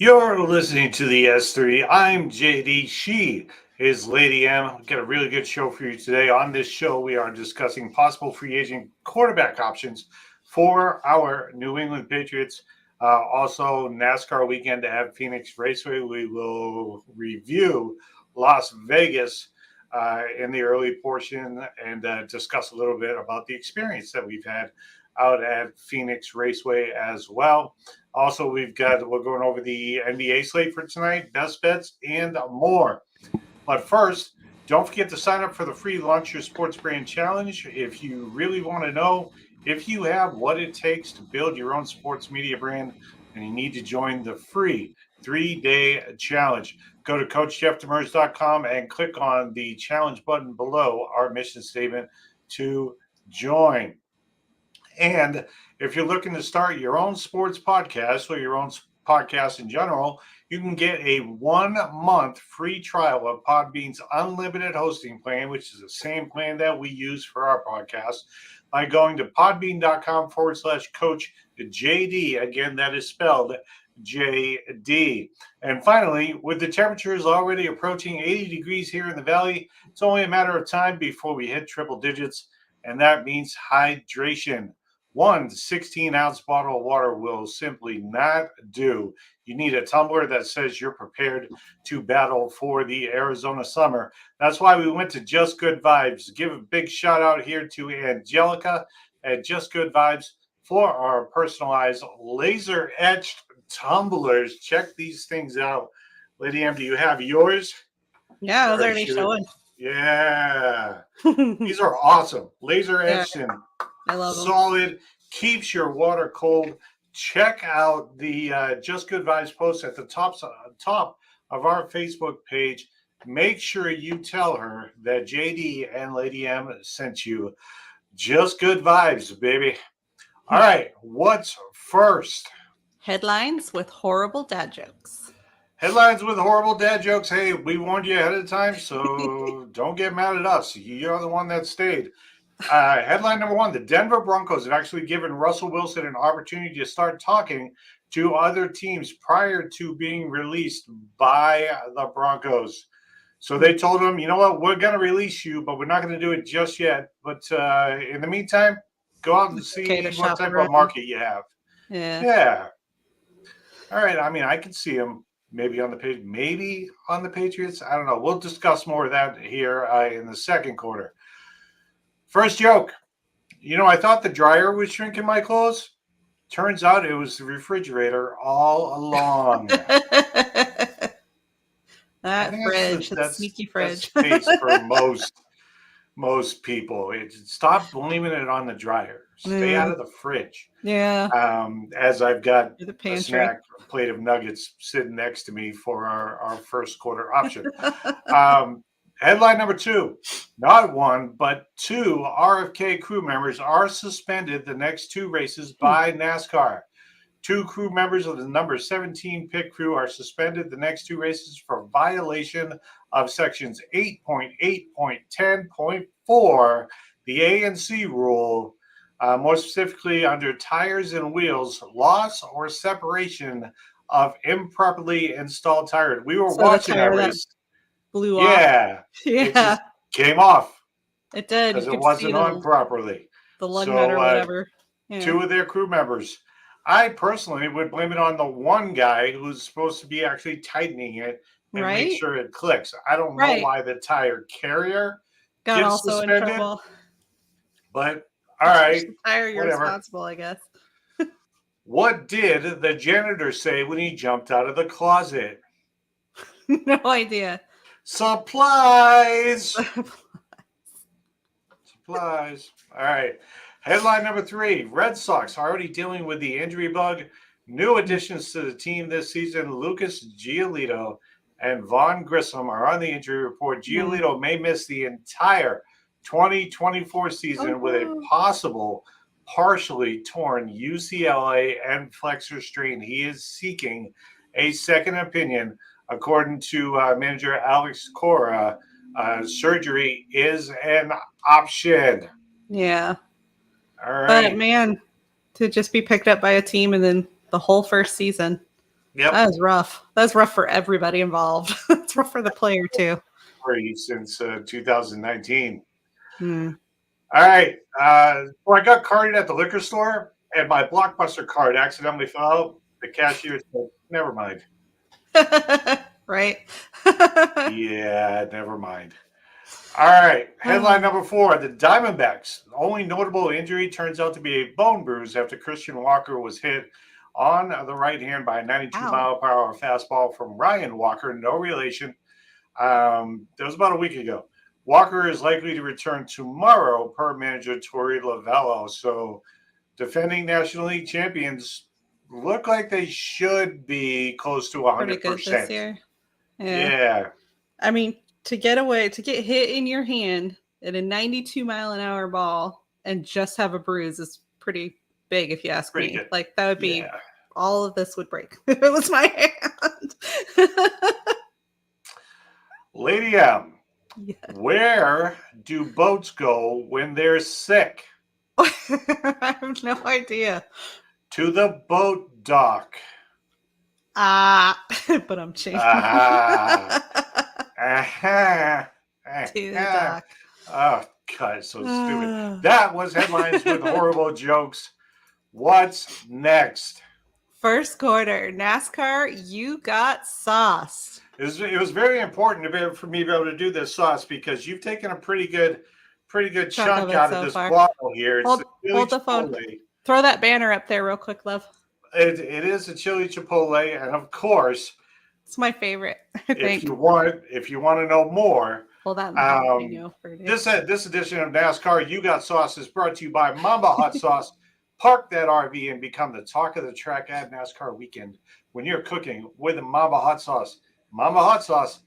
You're listening to the S3. I'm JD. She is Lady M. We've got a really good show for you today. On this show, we are discussing possible free agent quarterback options for our New England Patriots. Also, NASCAR weekend at Phoenix Raceway. We will review Las Vegas in the early portion and discuss a little bit about the experience that we've had out at Phoenix Raceway as well. Also, we're going over the NBA slate for tonight, best bets, and more. But first, don't forget to sign up for the free Launch Your Sports Brand Challenge. If you really want to know if you have what it takes to build your own sports media brand, then you need to join the free 3-day challenge. Go to CoachJeffDemers.com and click on the challenge button below our mission statement to join. And if you're looking to start your own sports podcast or your own podcast in general, you can get a 1-month free trial of Podbean's unlimited hosting plan, which is the same plan that we use for our podcast, by going to podbean.com/coach JD. Again, that is spelled JD. And finally, with the temperatures already approaching 80 degrees here in the valley, it's only a matter of time before we hit triple digits, and that means hydration. One 16-ounce bottle of water will simply not do. You need a tumbler that says you're prepared to battle for the Arizona summer. That's why we went to Just Good Vibes. Give a big shout out here to Angelica at Just Good Vibes for our personalized laser etched tumblers. Check these things out. Lady M, do you have yours? Yeah, I was already showing. Yeah. These are awesome. Laser etched and I love them. Solid, keeps your water cold. Check out the Just Good Vibes post at the top of our Facebook page. Make sure you tell her that JD and Lady M sent you. Just Good Vibes, baby. All right, what's first? Headlines with horrible dad jokes. Headlines with horrible dad jokes. Hey, we warned you ahead of time, so don't get mad at us. You're the one that stayed. Headline number one, the Denver Broncos have actually given Russell Wilson an opportunity to start talking to other teams prior to being released by the Broncos. So they told him, you know what, we're going to release you, but we're not going to do it just yet. But in the meantime, go out and see what type of market you have. Yeah. All right. I mean, I can see him maybe on the Patriots. I don't know. We'll discuss more of that here in the second quarter. First joke. You know, I thought the dryer was shrinking my clothes. Turns out it was the refrigerator all along. That fridge, that sneaky fridge. That's space for most people. Stop blaming it on the dryer. Stay out of the fridge. Yeah. As I've got a snack, a plate of nuggets sitting next to me for our first quarter option. Headline number two, not one, but two RFK crew members are suspended the next two races by NASCAR. Two crew members of the number 17 pit crew are suspended the next two races for violation of sections 8.8.10.4, the ANC rule, more specifically under tires and wheels, loss or separation of improperly installed tires. We were watching that race. Blew off. It just came off. It did. Because it wasn't on properly. The lug nut or whatever. Two of their crew members. I personally would blame it on the one guy who's supposed to be actually tightening it and make sure it clicks. I don't know why the tire carrier got gets also suspended, in trouble. But all right. The tire, you're responsible, I guess. What did the janitor say when he jumped out of the closet? No idea. Supplies. Supplies. All right. Headline number three, Red Sox are already dealing with the injury bug. New additions to the team this season, Lucas Giolito and Vaughn Grissom are on the injury report. Giolito may miss the entire 2024 season with a possible partially torn UCLA and flexor strain. He is seeking a second opinion. According to manager Alex Cora, surgery is an option. Yeah. All right. But man, to just be picked up by a team and then the whole first season. Yep. That was rough. That's rough for everybody involved. It's rough for the player too. Since 2019. Hmm. All right. Well, I got carded at the liquor store, and my Blockbuster card accidentally fell out. The cashier said, "Never mind." Right? Yeah, never mind. All right. Headline number 4: The Diamondbacks' only notable injury turns out to be a bone bruise after Christian Walker was hit on the right hand by a 92 Ow. mile per hour fastball from Ryan Walker, no relation. That was about a week ago. Walker is likely to return tomorrow, per manager Torey Lavello. So, defending National League champions look like they should be close to Pretty good this 100%. year. Yeah. I mean, to get hit in your hand at a 92 mile an hour ball and just have a bruise is pretty big, if you ask Pretty me. good. Like, that would be, Yeah. all of this would break if it was my hand. Lady M, Yeah. where do boats go when they're sick? I have no idea. To the boat dock. But I'm changing. To the dock. Oh, God, it's so stupid. That was headlines with horrible jokes. What's next? First quarter, NASCAR, you got sauce. It was very important for me to be able to do this sauce because you've taken a pretty good chunk out of this bottle here. Hold the phone. Throw that banner up there real quick, love. It is a chili chipotle, and of course, it's my favorite. If you want to know more, hold on. This edition of NASCAR You Got Sauce is brought to you by Mamba Hot Sauce. Park that RV and become the talk of the track at NASCAR weekend when you're cooking with a Mamba Hot Sauce. Mamba Hot Sauce,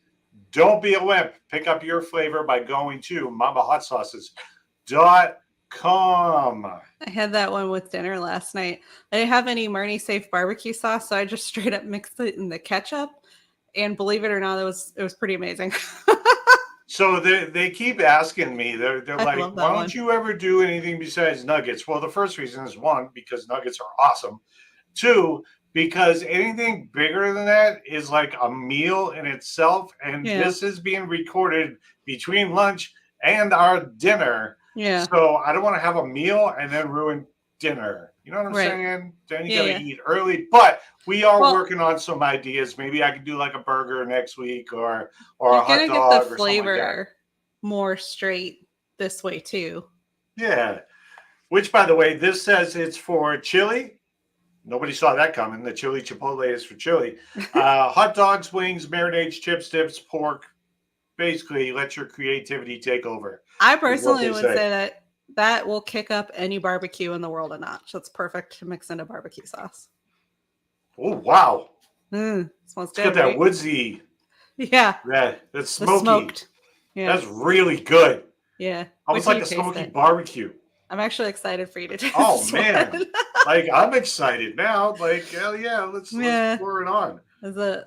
don't be a wimp. Pick up your flavor by going to mambahotsauces.com. I had that one with dinner last night. I didn't have any Marnie Safe barbecue sauce, so I just straight up mixed it in the ketchup. And believe it or not, it was pretty amazing. So they keep asking me, they're like, why don't you ever do anything besides nuggets? Well, the first reason is 1, because nuggets are awesome. 2, because anything bigger than that is like a meal in itself. And this is being recorded between lunch and our dinner. Yeah. So I don't want to have a meal and then ruin dinner. You know what I'm saying? Then you got to eat early. But we are working on some ideas. Maybe I could do like a burger next week or a hot dog or something like that. You're going to get the flavor more straight this way too. Yeah. Which, by the way, this says it's for chili. Nobody saw that coming. The chili chipotle is for chili. Hot dogs, wings, marinades, chips, dips, pork. Basically, let your creativity take over. I personally would say that will kick up any barbecue in the world a notch. That's perfect to mix into barbecue sauce. Oh, wow. Smells it's good. Got that woodsy. Yeah. That's smoky. Smoked. Yeah. That's really good. Yeah. Almost like a smoky barbecue. I'm actually excited for you to taste this man. Like, I'm excited now. Like, hell yeah, let's pour it on.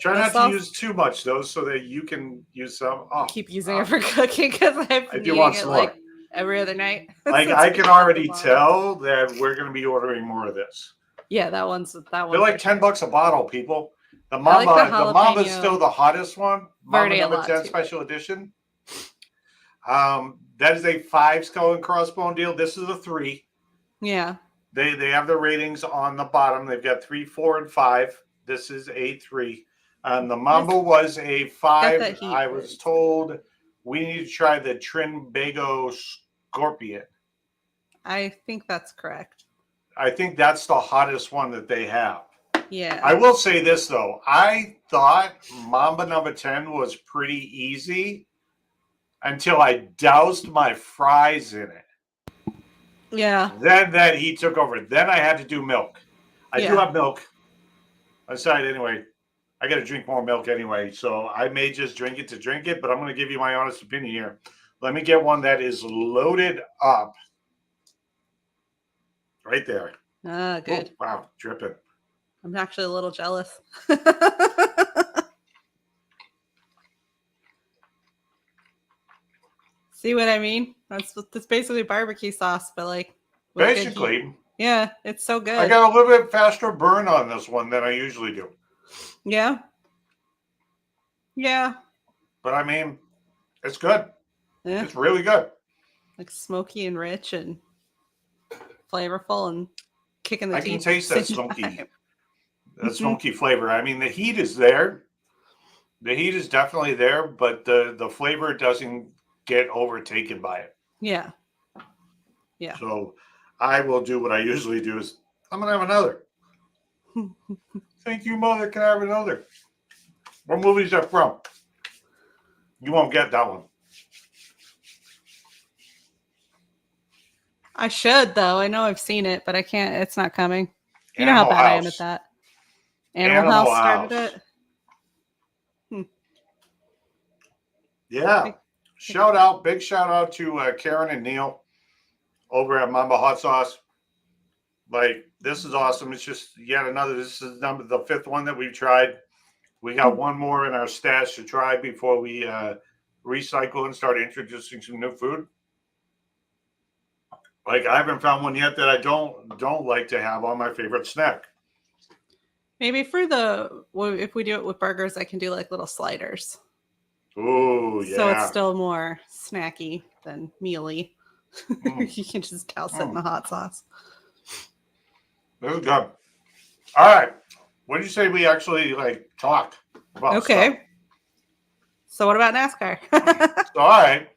Try not to use too much, though, so that you can use some. Oh, keep using it for cooking because I've been eating it like every other night. Like, I can already tell that we're going to be ordering more of this. Yeah, that one's. They're like $10 a bottle, people. The Mamba is still the hottest one. Mamba number 10 special edition. That is a 5 skull and crossbone deal. This is a 3. Yeah. They have the ratings on the bottom. They've got 3, 4, and 5. This is a 3. The Mamba was a 5. I was told we need to try the Trinbago Scorpion. I think that's correct. I think that's the hottest one that they have. Yeah. I will say this, though. I thought Mamba number 10 was pretty easy until I doused my fries in it. Yeah. Then that heat took over. Then I had to do milk. I do have milk. I decided anyway, I got to drink more milk anyway. So I may just drink it to drink it, but I'm going to give you my honest opinion here. Let me get one that is loaded up. Right there. Ah, good. Oh, wow, dripping. I'm actually a little jealous. See what I mean? That's basically barbecue sauce, but like basically. Yeah, it's so good. I got a little bit faster burn on this one than I usually do. Yeah. Yeah. But I mean, it's good. Yeah. It's really good. Like smoky and rich and flavorful and kicking the I can teeth. at taste the that same smoky, time. that smoky flavor. I mean, the heat is there. The heat is definitely there, but the flavor doesn't get overtaken by it. Yeah. Yeah. So I will do what I usually do is I'm gonna have another. Thank you, mother. Can I have another? What movie is that from? You won't get that one. I should though. I know I've seen it, but I can't. It's not coming. You know how Animal bad I am at House. that. Animal Animal House started House. it. Yeah. Big shout out to Karen and Neil over at Mamba Hot Sauce. Like, this is awesome. It's just yet another. This is the fifth one that we've tried. We got one more in our stash to try before we recycle and start introducing some new food. Like, I haven't found one yet that I don't like to have on my favorite snack. Maybe if we do it with burgers, I can do like little sliders. Oh So it's yeah. still more snacky than mealy. You can just douse it in the hot sauce. This is good. All right. What do you say we actually like talk about? Okay. Stuff? So what about NASCAR? All right.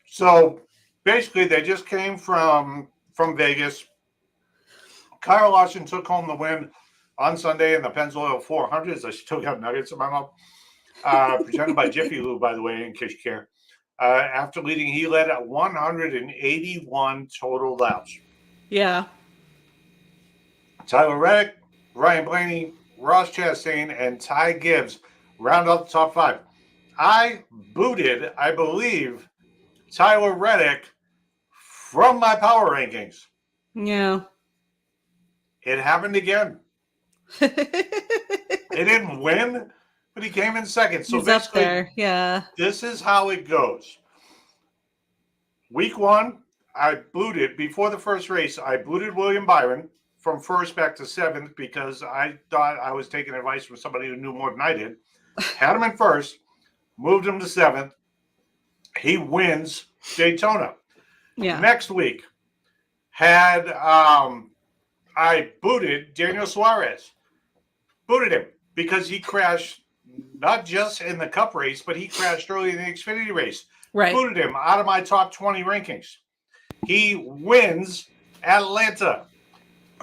So basically, they just came from Vegas. Kyle Larson took home the win on Sunday in the Pennzoil 400s. I still got nuggets in my mouth. Presented by Jiffy Lube, by the way, in case you care. After leading, he led at 181 total laps. Yeah. Tyler Reddick, Ryan Blaney, Ross Chastain, and Ty Gibbs round out the top five. I booted, I believe, Tyler Reddick from my power rankings. Yeah. It happened again. He didn't win, but he came in second. So He's basically, up there. Yeah. this is how it goes. Week one, I booted, before the first race, I booted William Byron from first back to seventh because I thought I was taking advice from somebody who knew more than I did. Had him in first, moved him to seventh. He wins Daytona. Yeah. Next week, had I booted Daniel Suarez. Booted him because he crashed not just in the Cup race, but he crashed early in the Xfinity race. Right. Booted him out of my top 20 rankings. He wins Atlanta.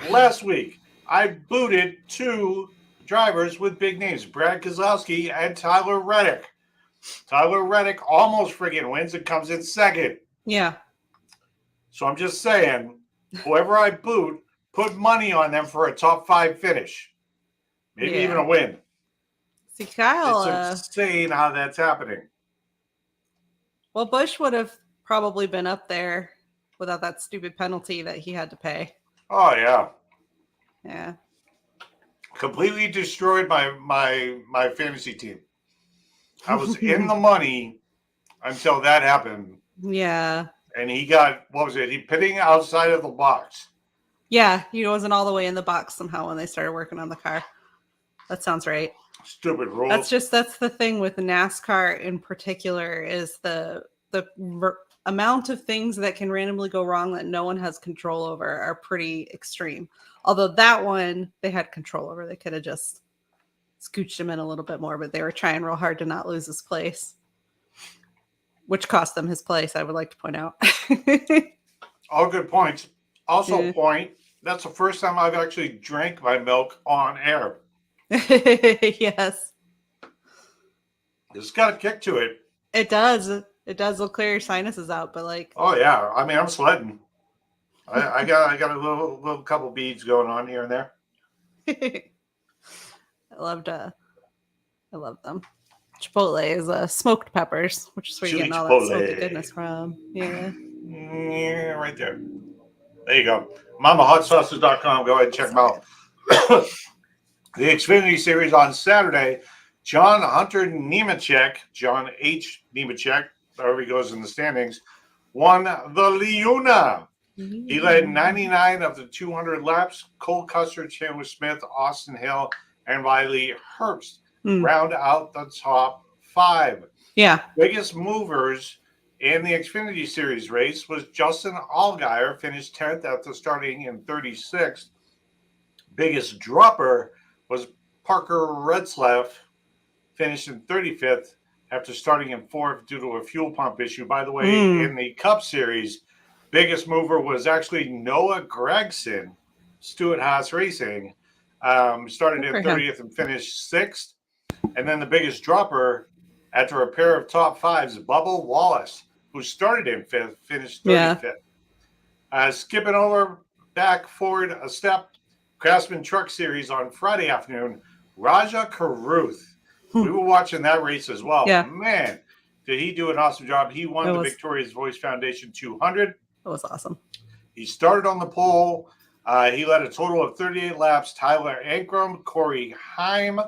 Last week, I booted two drivers with big names, Brad Keselowski and Tyler Reddick. Tyler Reddick almost friggin' wins and comes in second. Yeah. So I'm just saying, whoever I boot, put money on them for a top five finish. Maybe even a win. See, Kyle. It's insane how that's happening. Well, Busch would have probably been up there without that stupid penalty that he had to pay. Oh yeah. Yeah. Completely destroyed my fantasy team. I was in the money until that happened. Yeah. And he got, what was it? He pitting outside of the box. Yeah, he wasn't all the way in the box somehow when they started working on the car. That sounds right. Stupid rules. That's the thing with NASCAR in particular is the amount of things that can randomly go wrong that no one has control over are pretty extreme. Although that one they had control over. They could have just scooched him in a little bit more, but they were trying real hard to not lose his place, which cost them his place, I would like to point out. All good points. Also, point, that's the first time I've actually drank my milk on air. Yes. It's got a kick to it. It does. It does. It'll clear your sinuses out, but like. Oh yeah. I mean, I'm sweating. I got a little couple beads going on here and there. I love them. Chipotle is smoked peppers, which is where you're getting all that smoky goodness from. Yeah. Yeah, right there. There you go. MamaHotSauces.com. Go ahead and check them out. The Xfinity Series on Saturday. John Hunter Nemechek, John H. Nemechek, however he goes in the standings, won the Liuna. He led 99 of the 200 laps. Cole Custer, Chandler Smith, Austin Hill, and Riley Herbst Mm. round out the top 5. Yeah. Biggest movers in the Xfinity Series race was Justin Allgaier, finished 10th after starting in 36th. Biggest dropper was Parker Retzlaff, finished in 35th after starting in 4th due to a fuel pump issue. By the way, in the Cup Series, biggest mover was actually Noah Gragson, Stewart Haas Racing. Started in 30th and finished 6th. And then the biggest dropper, after a pair of top 5s, Bubba Wallace, who started in 5th, finished 35th. Skipping over back forward a step, Craftsman Truck Series on Friday afternoon, Raja Karuth. We were watching that race as well. Yeah. Man, did he do an awesome job. He won the Victoria's Voice Foundation 200. That was awesome. He started on the pole. He led a total of 38 laps. Tyler Ankrum, Corey Heim,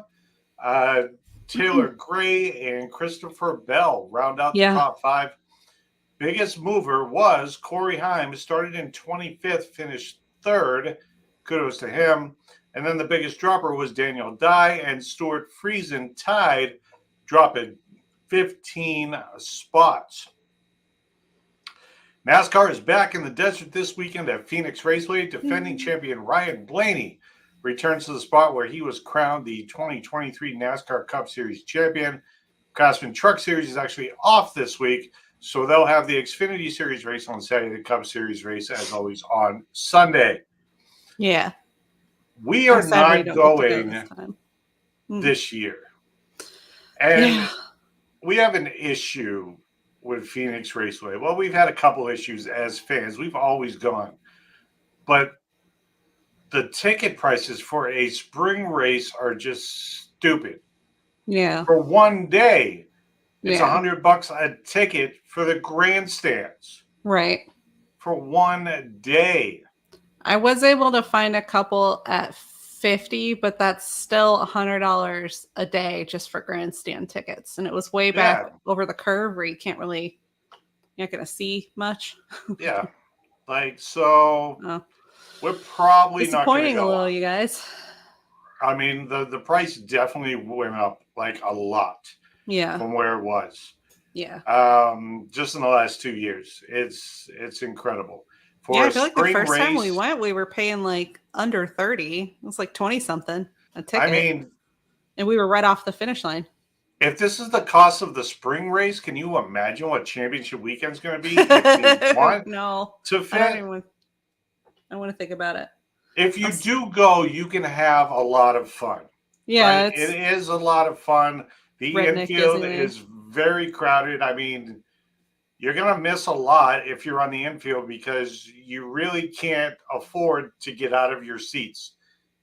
Taylor Gray, and Christopher Bell round out the top 5. Biggest mover was Corey Heim, started in 25th, finished 3rd. Kudos to him. And then the biggest dropper was Daniel Dye and Stuart Friesen tied, dropping 15 spots. NASCAR is back in the desert this weekend at Phoenix Raceway. Defending champion Ryan Blaney returns to the spot where he was crowned the 2023 NASCAR Cup Series champion. Craftsman Truck Series is actually off this week, so they'll have the Xfinity Series race on Saturday, the Cup Series race, as always, on Sunday. Yeah. We are not going this year. And we have an issue with Phoenix Raceway. Well, we've had a couple issues as fans. We've always gone. But the ticket prices for a spring race are just stupid. Yeah. For one day, it's $100 a ticket for the grandstands. Right. For one day. I was able to find a couple at $50, but that's still $100 a day just for grandstand tickets. And it was way back over the curve where you're not going to see much. Yeah. We're probably not going to go. Disappointing a little, you guys. I mean, the price definitely went up like a lot. Yeah. From where it was. Yeah. Just in the last 2 years. It's incredible. I feel like the first time we went, we were paying like under 30. It was like 20 something a ticket. I mean, and we were right off the finish line. If this is the cost of the spring race, can you imagine what championship weekend's going to be? If you want to fit? I want to think about it. If you do go, you can have a lot of fun. Yeah, right? It is a lot of fun. The infield is very crowded. I mean, you're going to miss a lot if you're on the infield because you really can't afford to get out of your seats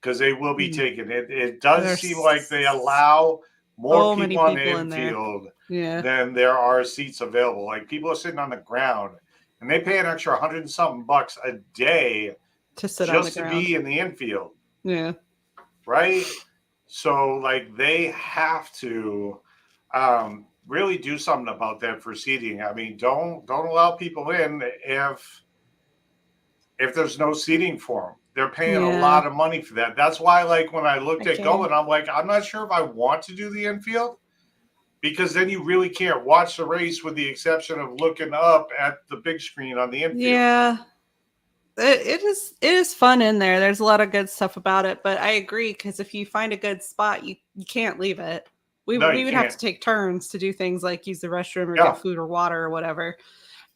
because they will be taken. It does seem like they allow more people on the infield than there are seats available. Like people are sitting on the ground and they pay an extra $100 and something a day to sit on the ground. Just to be in the infield. Yeah. Right? So like they have to really do something about that for seating. I mean, don't allow people in if there's no seating for them. They're paying a lot of money for that. That's why, like, when I looked at going, I'm like, I'm not sure if I want to do the infield because then you really can't watch the race with the exception of looking up at the big screen on the infield. Yeah. It is fun in there. There's a lot of good stuff about it, but I agree because if you find a good spot, you can't leave it. We would have to take turns to do things like use the restroom or get food or water or whatever.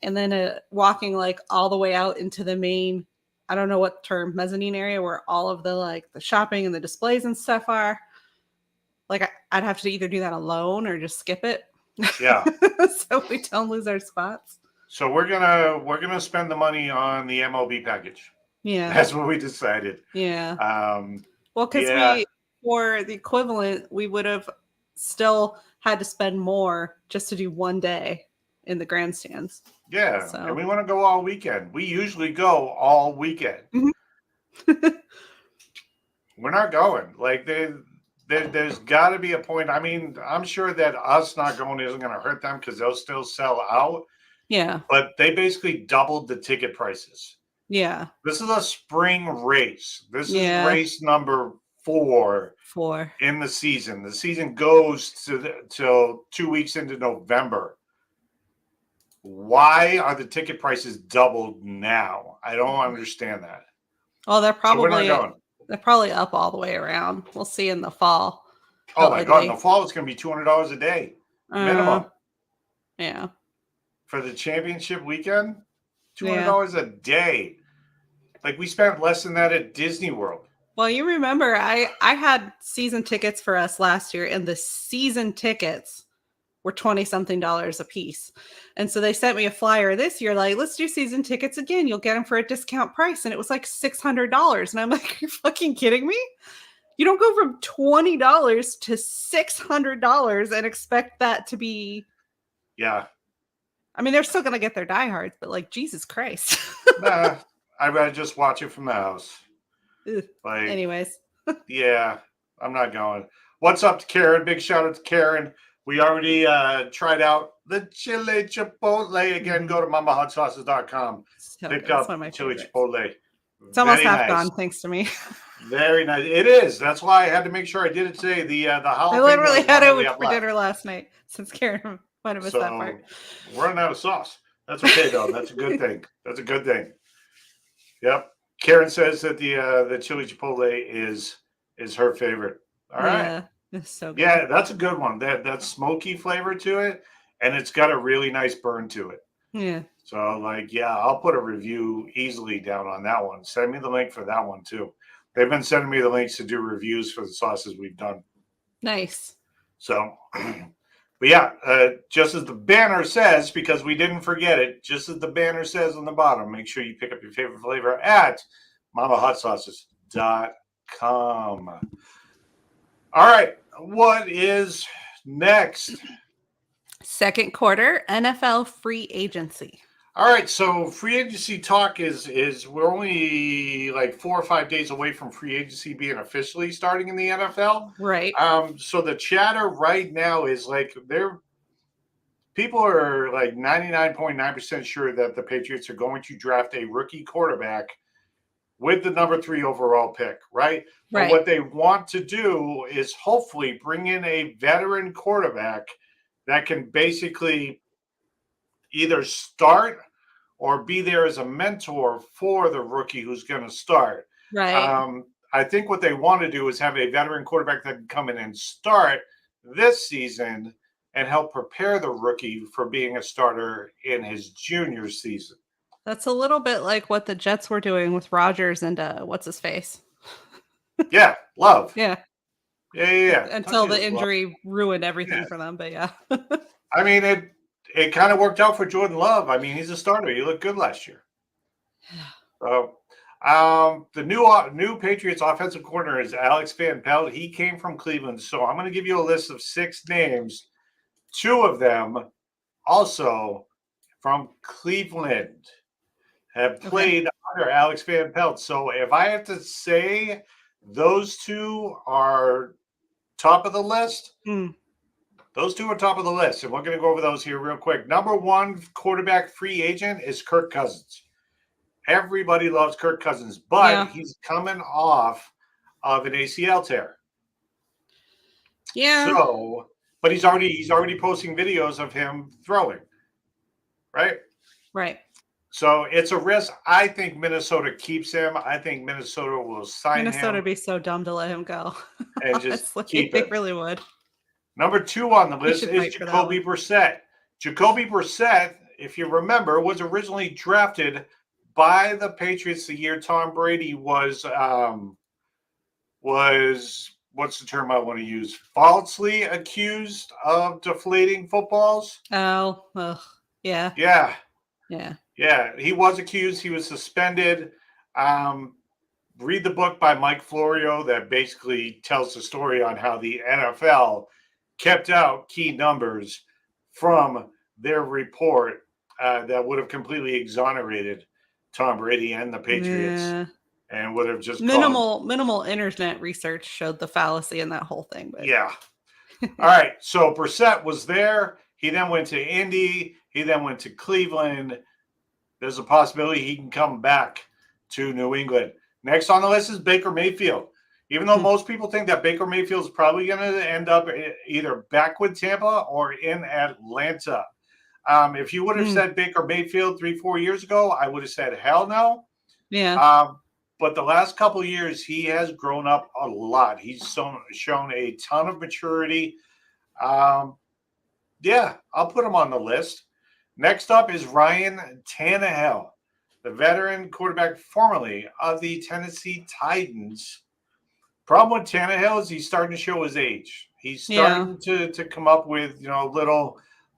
And then walking like all the way out into the main, I don't know what term, mezzanine area where all of the like the shopping and the displays and stuff are. Like I'd have to either do that alone or just skip it. Yeah. So we don't lose our spots. So we're gonna spend the money on the MLB package. Yeah. That's what we decided. Yeah. Well, because we for the equivalent, we would have still had to spend more just to do one day in the grandstands. Yeah, so. And we want to go all weekend. We usually go all weekend. Mm-hmm. We're not going. Like there's got to be a point. I mean, I'm sure that us not going isn't going to hurt them because they'll still sell out. Yeah. But they basically doubled the ticket prices. Yeah. This is a spring race. This is race number 4 4. in the season. The season goes till 2 weeks into November. Why are the ticket prices doubled now? I don't understand that. Well, they're So we're not probably going. they're probably up all the way around. We'll see in the fall. Oh my God! In the fall, it's going to be $200 a day minimum Yeah. for the championship weekend. Yeah. $200 a day. Like we spent less than that at Disney World. Well, you remember I had season tickets for us last year, and the season tickets were $20-something a piece. And so they sent me a flyer this year, like, let's do season tickets again. You'll get them for a discount price. And it was like $600. And I'm like, you're fucking kidding me? You don't go from $20 to $600 and expect that to be. Yeah. I mean, they're still going to get their diehards, but like, Jesus Christ. Nah, I'd rather just watch it from the house. Like, anyways. Yeah, I'm not going. What's up to Karen? Big shout out to Karen. We already tried out the chili chipotle. Again, go to mamahotsauces.com. So Pick good. up One of my chili favorites. chipotle. It's almost Very half nice. gone, thanks to me. Very nice. It is. That's why I had to make sure I did it today. The jalapeno. I literally had one it that we for have dinner last night since Karen might have missed that part. We're running out of sauce. That's okay though. That's a good thing. That's a good thing. Yep. Karen says that the chili chipotle is her favorite. All right. Yeah, it's so good. Yeah, that's a good one. That smoky flavor to it, and it's got a really nice burn to it. Yeah. So, like, yeah, I'll put a review easily down on that one. Send me the link for that one too. They've been sending me the links to do reviews for the sauces we've done. Nice. So, but yeah, just as the banner says, because we didn't forget it, just as the banner says on the bottom, make sure you pick up your favorite flavor at mamahotsauces.com. All right, what is next? Second quarter NFL free agency. All right, so free agency talk is we're only like 4 or 5 days away from free agency being officially starting in the NFL. Right. So the chatter right now is like people are like 99.9% sure that the Patriots are going to draft a rookie quarterback with the number 3 overall pick, right? But what they want to do is hopefully bring in a veteran quarterback that can basically either start or be there as a mentor for the rookie who's going to start. Right. I think what they want to do is have a veteran quarterback that can come in and start this season and help prepare the rookie for being a starter in his junior season. That's a little bit like what the Jets were doing with Rodgers and what's his face? Yeah, Love. Yeah. Yeah. Until the injury ruined everything for them, but yeah. I mean, it kind of worked out for Jordan Love. I mean, he's a starter. He looked good last year. So, the new Patriots offensive coordinator is Alex Van Pelt. He came from Cleveland. So I'm going to give you a list of 6 names. 2 of them also from Cleveland have played under Alex Van Pelt. So if I have to say those 2 are top of the list, those 2 are top of the list. And we're going to go over those here real quick. Number 1 quarterback free agent is Kirk Cousins. Everybody loves Kirk Cousins, but he's coming off of an ACL tear. Yeah. So, but he's already posting videos of him throwing. Right? Right. So it's a risk. I think Minnesota keeps him. I think Minnesota will sign him. Minnesota would be so dumb to let him go. And just keep it. They really would. Number 2 on the list is Jacoby Brissett. Jacoby Brissett, if you remember, was originally drafted by the Patriots the year Tom Brady was what's the term I want to use? Falsely accused of deflating footballs. Yeah. Yeah. He was accused. He was suspended. Read the book by Mike Florio that basically tells the story on how the NFL kept out key numbers from their report that would have completely exonerated Tom Brady and the Patriots and would have just minimal internet research showed the fallacy in that whole thing. But. Yeah. All right. So Brissett was there. He then went to Indy. He then went to Cleveland. There's a possibility he can come back to New England. Next on the list is Baker Mayfield. Even though most people think that Baker Mayfield is probably going to end up either back with Tampa or in Atlanta. If you would have said Baker Mayfield 3-4 years ago, I would have said hell no. Yeah. But the last couple of years, he has grown up a lot. He's shown a ton of maturity. Yeah, I'll put him on the list. Next up is Ryan Tannehill, the veteran quarterback formerly of the Tennessee Titans. Problem with Tannehill is he's starting to show his age. He's starting to come up with,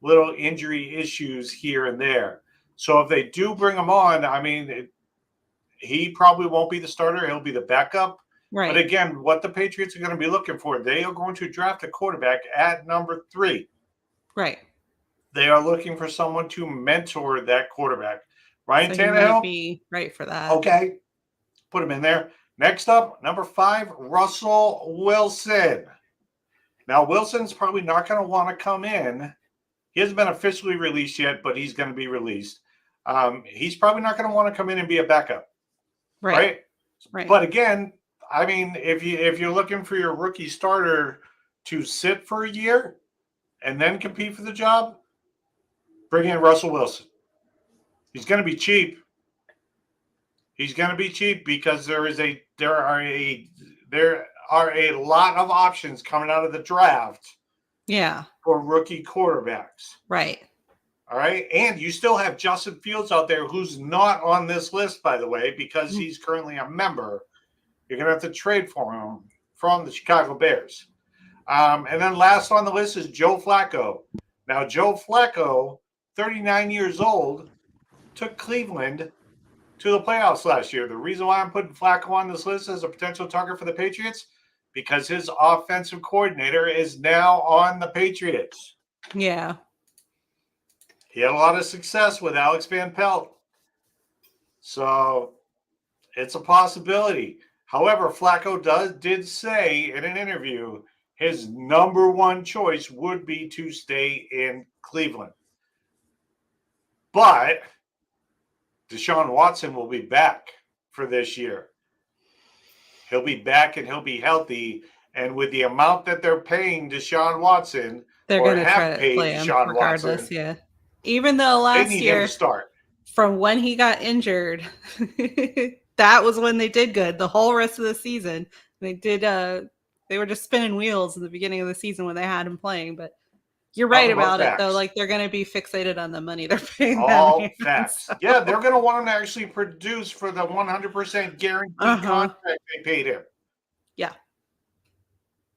little injury issues here and there. So if they do bring him on, I mean, he probably won't be the starter. He'll be the backup. Right. But again, what the Patriots are going to be looking for, they are going to draft a quarterback at number 3. Right. They are looking for someone to mentor that quarterback. Ryan So Tannehill. he might be right for that. Okay. Put him in there. Next up, number 5, Russell Wilson. Now, Wilson's probably not going to want to come in. He hasn't been officially released yet, but he's going to be released. He's probably not going to want to come in and be a backup. Right. But again, I mean, if you're looking for your rookie starter to sit for a year and then compete for the job, bring in Russell Wilson. He's going to be cheap. He's going to be cheap because there are a lot of options coming out of the draft. Yeah. For rookie quarterbacks. Right. All right. And you still have Justin Fields out there who's not on this list, by the way, because he's currently a member. You're going to have to trade for him from the Chicago Bears. And then last on the list is Joe Flacco. Now, Joe Flacco, 39 years old, took Cleveland to the playoffs last year. The reason why I'm putting Flacco on this list as a potential target for the Patriots, because his offensive coordinator is now on the Patriots. Yeah. He had a lot of success with Alex Van Pelt. So it's a possibility. However, Flacco did say in an interview his number one choice would be to stay in Cleveland. But Deshaun Watson will be back for this year. He'll be back and he'll be healthy. And with the amount that they're paying Deshaun Watson, they're going to try to play him regardless. Watson, yeah. Even though last year, him to start. From when he got injured, that was when they did good. The whole rest of the season, they did. They were just spinning wheels in the beginning of the season when they had him playing. But you're right about it, though. Like, they're going to be fixated on the money they're paying. All facts. So. Yeah, they're going to want him to actually produce for the 100% guaranteed contract they paid him. Yeah.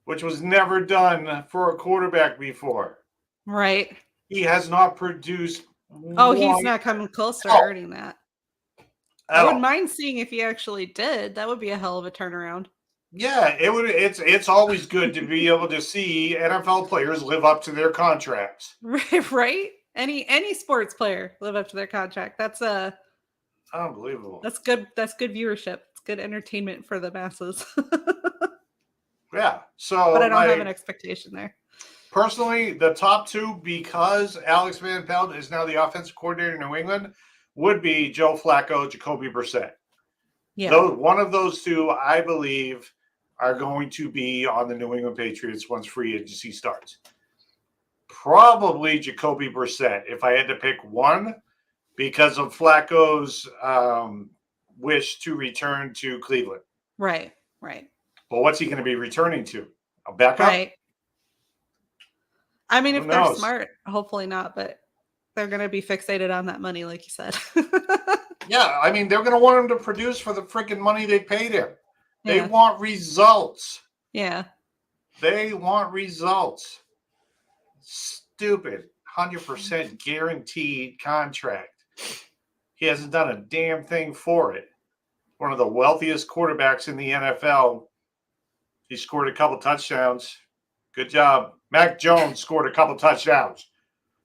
Which was never done for a quarterback before. Right. He has not produced. He's not coming close to earning that. I wouldn't mind seeing if he actually did. That would be a hell of a turnaround. Yeah, it would. It's always good to be able to see NFL players live up to their contracts. Right? Any sports player live up to their contract. That's unbelievable. That's good. That's good viewership. It's good entertainment for the masses. Yeah. So, but I don't have an expectation there. Personally, the top 2, because Alex Van Pelt is now the offensive coordinator in New England, would be Joe Flacco, Jacoby Brissett. Yeah. One of those 2, I believe, are going to be on the New England Patriots once free agency starts. Probably Jacoby Brissett, if I had to pick one, because of Flacco's wish to return to Cleveland. Right. Well, what's he going to be returning to? A backup? Right. I mean, if they're smart, hopefully not, but they're going to be fixated on that money, like you said. Yeah, I mean, they're going to want him to produce for the freaking money they paid him. They want results. Yeah. They want results. Stupid. 100% guaranteed contract. He hasn't done a damn thing for it. One of the wealthiest quarterbacks in the NFL. He scored a couple touchdowns. Good job. Mac Jones scored a couple touchdowns.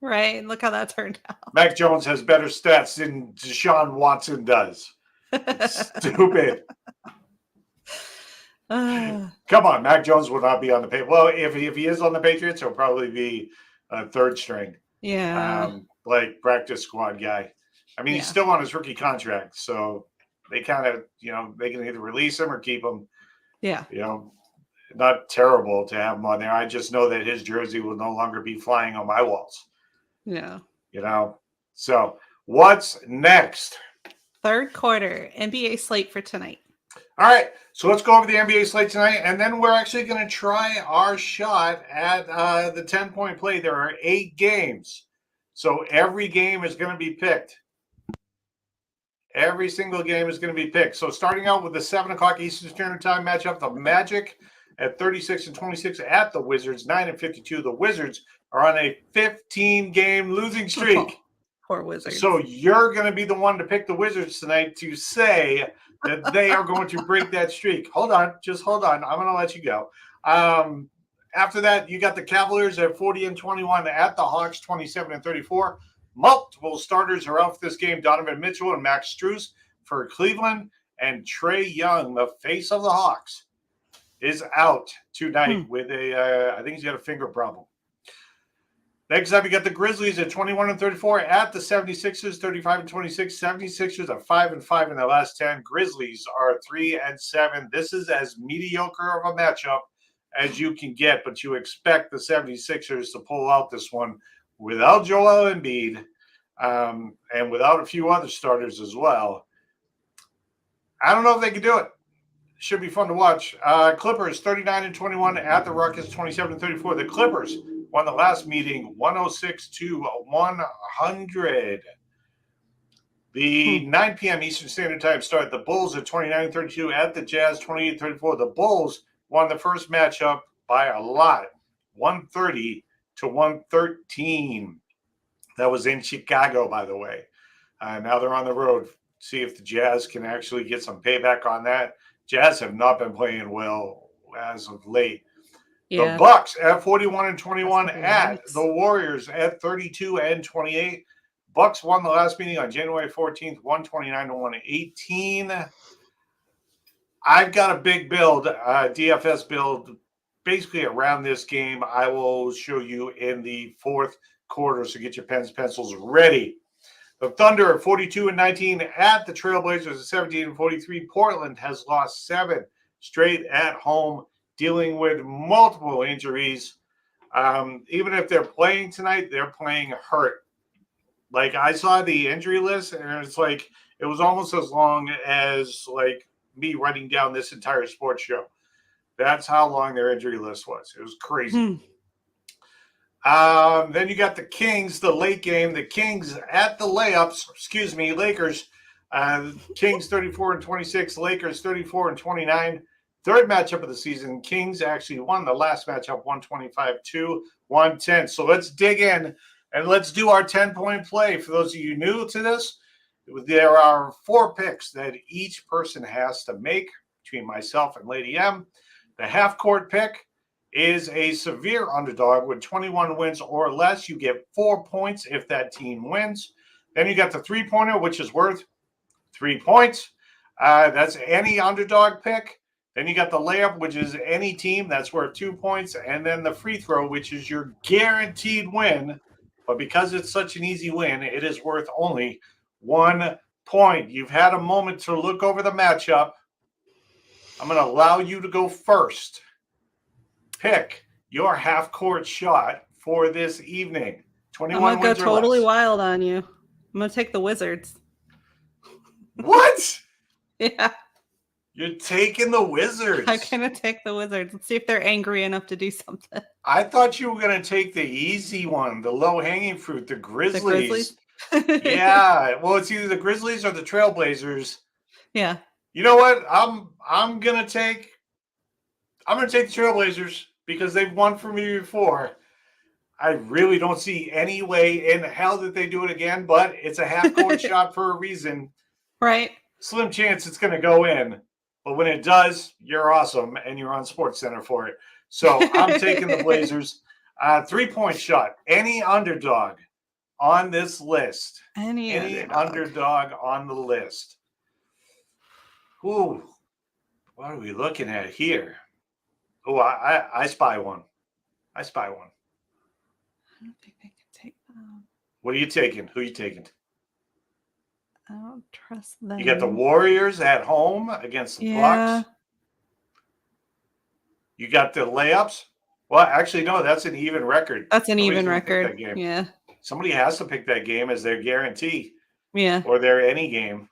Right. Look how that turned out. Mac Jones has better stats than Deshaun Watson does. Stupid. Come on. Mac Jones will not be on the Patriots. Well, if he is on the Patriots, he'll probably be a third string. Yeah. Like practice squad guy. I mean, he's still on his rookie contract. So they kind of, they can either release him or keep him. Yeah. Not terrible to have him on there. I just know that his jersey will no longer be flying on my walls. Yeah. So what's next? Third quarter NBA slate for tonight. All right, so let's go over the NBA slate tonight, and then we're actually going to try our shot at the 10-point play. There are 8 games, so every game is going to be picked. Every single game is going to be picked. So starting out with the 7 o'clock Eastern Standard Time matchup, the Magic at 36-26 at the Wizards, 9-52. The Wizards are on a 15-game losing streak. Poor Wizards. So you're going to be the one to pick the Wizards tonight to say that they are going to break that streak. Hold on. Just hold on. I'm going to let you go. After that, you got the Cavaliers at 40-21 at the Hawks, 27-34. Multiple starters are out for this game. Donovan Mitchell and Max Strus for Cleveland. And Trae Young, the face of the Hawks, is out tonight with I think he's got a finger problem. Next up, you got the Grizzlies at 21-34 at the 76ers, 35-26. 76ers are 5-5 in their last 10. Grizzlies are 3-7. This is as mediocre of a matchup as you can get, but you expect the 76ers to pull out this one without Joel Embiid and without a few other starters as well. I don't know if they can do it. Should be fun to watch. Clippers 39-21 at the Rockets, 27-34. The Clippers won the last meeting 106-100. The 9 p.m. Eastern Standard Time start. The Bulls at 29-32 at the Jazz, 28-34. The Bulls won the first matchup by a lot, 130-113. That was in Chicago, by the way. Now they're on the road. See if the Jazz can actually get some payback on that. Jazz have not been playing well as of late. Yeah. The Bucks at 41-21 at the Warriors at 32-28. Bucks won the last meeting on January 14th, 129-118. I've got a big build, DFS build, basically around this game. I will show you in the fourth quarter, so get your pens, pencils ready. The Thunder at 42-19 at the Trailblazers at 17-43. Portland has lost 7 straight at home, dealing with multiple injuries. Even if they're playing tonight, they're playing hurt. Like, I saw the injury list, and it's like it was almost as long as like me writing down this entire sports show. That's how long their injury list was. It was crazy. Then you got the Kings, the late game. The Kings at the layups, Lakers. Kings 34-26, Lakers 34-29. Third matchup of the season. Kings actually won the last matchup 125-110. So let's dig in and let's do our 10-point play. For those of you new to this, there are 4 picks that each person has to make between myself and Lady M. The half-court pick is a severe underdog with 21 wins or less. You get 4 points if that team wins. Then you got the three-pointer, which is worth 3 points. That's any underdog pick. Then you got the layup, which is any team that's worth 2 points. And then the free throw, which is your guaranteed win. But because it's such an easy win, it is worth only 1 point. You've had a moment to look over the matchup. I'm going to allow you to go first. Pick your half-court shot for this evening. 21 wins or less. I'm going to go totally wild on you. I'm going to take the Wizards. What? Yeah. You're taking the Wizards. I'm going to take the Wizards. Let's see if they're angry enough to do something. I thought you were going to take the easy one, the low-hanging fruit, the Grizzlies. Yeah. Well, it's either the Grizzlies or the Trailblazers. Yeah. You know what? I'm going to take the Trailblazers because they've won for me before. I really don't see any way in hell that they do it again, but it's a half-court shot for a reason. Right. Slim chance it's going to go in. But when it does, you're awesome, and you're on SportsCenter for it. So I'm taking the Blazers. 3-point shot. Any underdog on this list. Any underdog on the list. Ooh, what are we looking at here? Oh, I spy one. I don't think they can take them. What are you taking? Who are you taking? I don't trust them. You got the Warriors at home against the Bucks. You got the layups. Well, actually, no, that's an even record. That's an Somebody's even gonna pick record. that game. Yeah. Somebody has to pick that game as their guarantee Yeah. or their any game.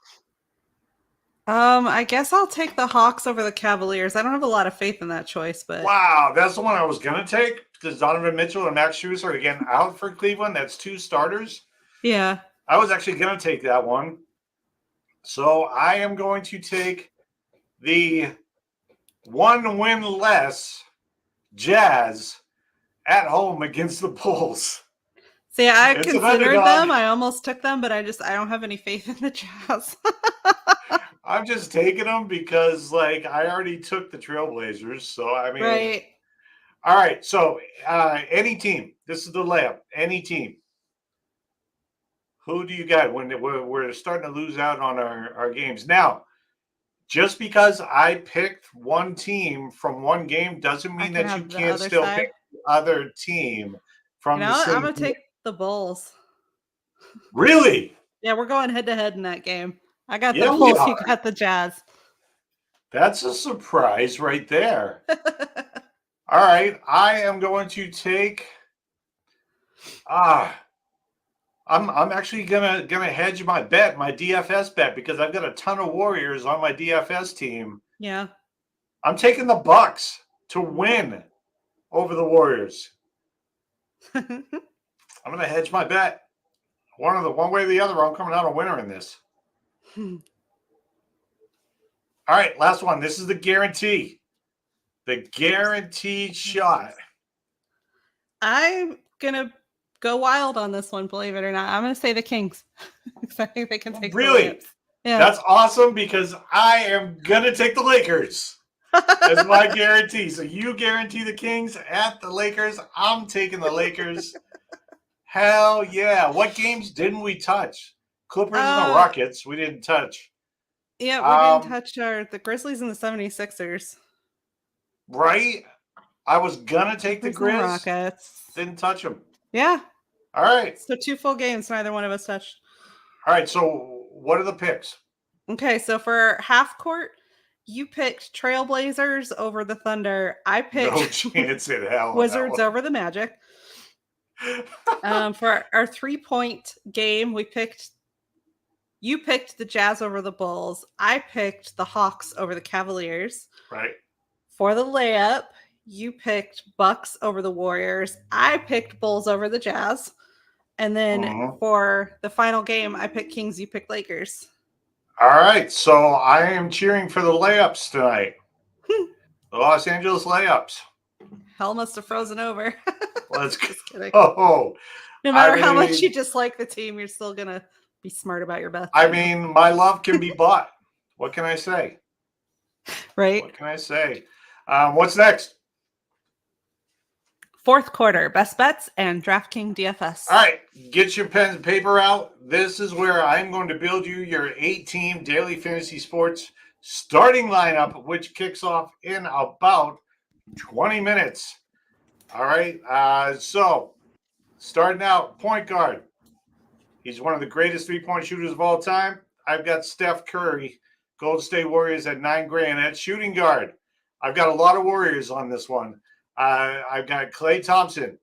I guess I'll take the Hawks over the Cavaliers. I don't have a lot of faith in that choice, but Wow, that's the one I was gonna take because Donovan Mitchell and Max Strus are again out for Cleveland. That's 2 starters. yeah. I was actually gonna take that one. So I am going to take the 1 win less Jazz at home against the Bulls. See, I It's an considered underdog. them. I almost took them, but I don't have any faith in the Jazz. I'm just taking them because, like, I already took the Trailblazers. So, I mean, right. all right. So, any team. This is the layup. Any team. Who do you got when we're starting to lose out on our games? Now, just because I picked one team from one game doesn't I mean can that you have the can't other still side. pick the other team from You the know what? I'm same going to game. take the Bulls. Really? Yeah, we're going head to head in that game. I got Yeah, the we Bulls. You are. got the Jazz. That's a surprise right there. All right. I am going to take I'm actually gonna hedge my bet, my DFS bet, because I've got a ton of Warriors on my DFS team. yeah. I'm taking the Bucks to win over the Warriors. I'm gonna hedge my bet. One way or the other, I'm coming out a winner in this. All right, last one. This is the guarantee. The guaranteed shot. I'm going to go wild on this one, believe it or not. I'm going to say the Kings. I think they can take Really? the layups. Yeah. That's awesome because I am gonna take the Lakers as my guarantee. So you guarantee the Kings at the Lakers. I'm taking the Lakers. Hell yeah. What games didn't we touch? Clippers and the Rockets, we didn't touch. Yeah, we didn't touch the Grizzlies and the 76ers. Right? I was gonna take the Clippers and Grizz. Rockets. Didn't touch them. Yeah. All right. So 2 full games, neither one of us touched. All right. So what are the picks? Okay, so for half court, you picked Trailblazers over the Thunder. I picked No chance in hell. Wizards over the Magic. For our 3-point game, you picked the Jazz over the Bulls. I picked the Hawks over the Cavaliers. Right. For the layup, you picked Bucks over the Warriors. I picked Bulls over the Jazz. And then for the final game, I picked Kings, you picked Lakers. All right. So I am cheering for the layups tonight. The Los Angeles layups. Hell must have frozen over. Let's go. Just kidding. Oh, No matter how much you dislike the team, you're still going to be smart about your bets. I mean, my love can be bought. What can I say? Right? What can I say? What's next? Fourth quarter, best bets and DraftKings DFS. All right, get your pen and paper out. This is where I'm going to build you your 8-team daily fantasy sports starting lineup, which kicks off in about 20 minutes. All right, so starting out, point guard. He's one of the greatest three-point shooters of all time. I've got Steph Curry, Golden State Warriors at $9,000 at shooting guard. I've got a lot of Warriors on this one. I've got Klay Thompson,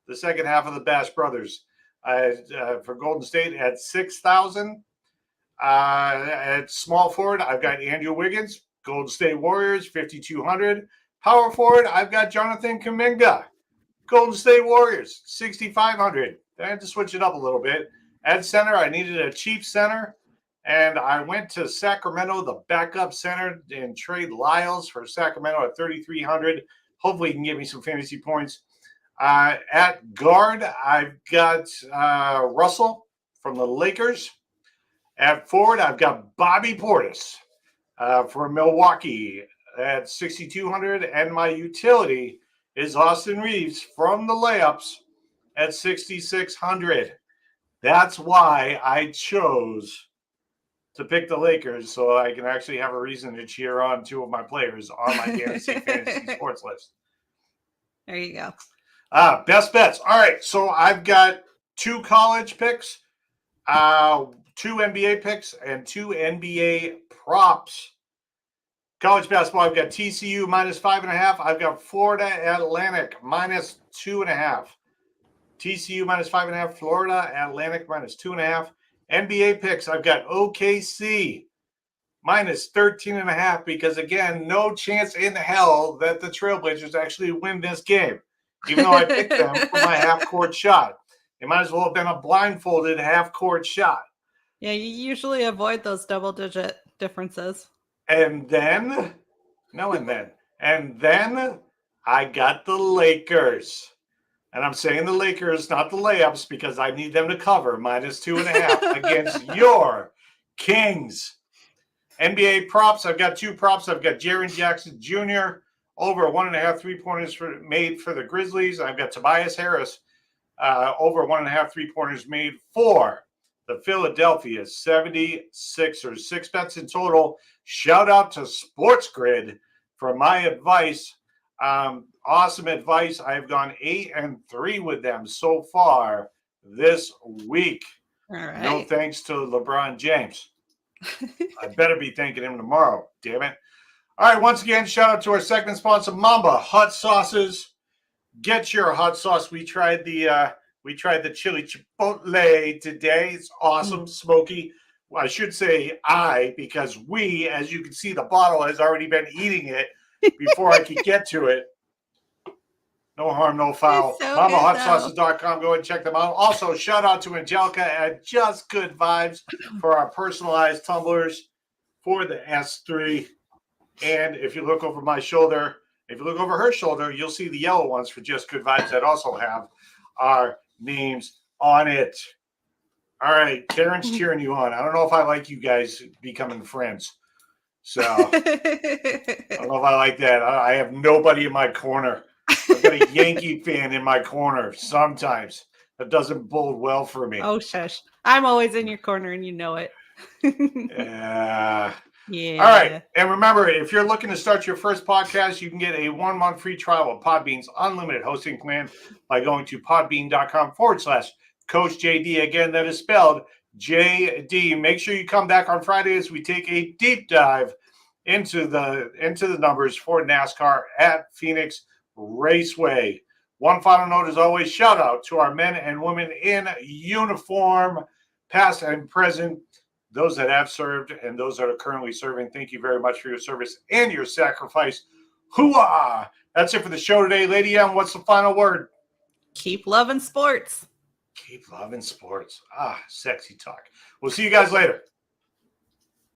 the second half of the Bash Brothers, for Golden State at 6,000. At small forward, I've got Andrew Wiggins, Golden State Warriors, 5,200. Power forward, I've got Jonathan Kuminga, Golden State Warriors, 6,500. I had to switch it up a little bit. At center, I needed a cheap center, and I went to Sacramento, the backup center, and trade Lyles for Sacramento at 3,300. Hopefully, he can give me some fantasy points. At guard, I've got Russell from the Lakers. At forward, I've got Bobby Portis for Milwaukee at 6,200. And my utility is Austin Reeves from the layups at 6,600. That's why I chose to pick the Lakers, so I can actually have a reason to cheer on 2 of my players on my fantasy sports list. There you go. Best bets. All right, so I've got 2 college picks, 2 NBA picks, and 2 NBA props. College basketball, I've got TCU -5.5. I've got Florida Atlantic -2.5. TCU -5.5. Florida Atlantic -2.5. NBA picks, I've got OKC -13.5 because, again, no chance in hell that the Trailblazers actually win this game, even though I picked them for my half-court shot. It might as well have been a blindfolded half-court shot. Yeah, you usually avoid those double-digit differences. And then I got the Lakers. And I'm saying the Lakers, not the layups, because I need them to cover -2.5 against your Kings. NBA props, I've got 2 props. I've got Jaren Jackson Jr. over 1.5 3-pointers made for the Grizzlies. I've got Tobias Harris over 1.5 3-pointers made for the Philadelphia 76ers. 6 bets in total. Shout out to Sports Grid for my advice. Awesome advice. I've gone 8-3 with them so far this week. All right. No thanks to LeBron James. I better be thanking him tomorrow, damn it. All right, once again, shout out to our second sponsor, Mamba Hot Sauces. Get your hot sauce. We tried the chili chipotle today. It's awesome, smoky. Well, I should say because we, as you can see, the bottle has already been eating it before I could get to it. No harm, no foul. So MamaHotSauces.com. Go and check them out. Also, shout out to Angelica at Just Good Vibes for our personalized tumblers for the S3. And if you look over my shoulder, if you look over her shoulder, you'll see the yellow ones for Just Good Vibes that also have our names on it. All right, Karen's cheering you on. I don't know if I like you guys becoming friends. So I don't know if I like that. I have nobody in my corner. I've got a Yankee fan in my corner sometimes. That doesn't bode well for me. Oh, shush. I'm always in your corner and you know it. Yeah. Yeah. All right. And remember, if you're looking to start your first podcast, you can get a 1-month free trial of Podbean's unlimited hosting plan by going to podbean.com/Coach JD. Again, that is spelled JD. Make sure you come back on Friday as we take a deep dive into the numbers for NASCAR at Phoenix Raceway. One final note, as always, shout out to our men and women in uniform, past and present, those that have served and those that are currently serving. Thank you very much for your service and your sacrifice. Hooah! That's it for the show today. Lady M, what's the final word? Keep loving sports. Keep loving sports. Sexy talk. We'll see you guys later.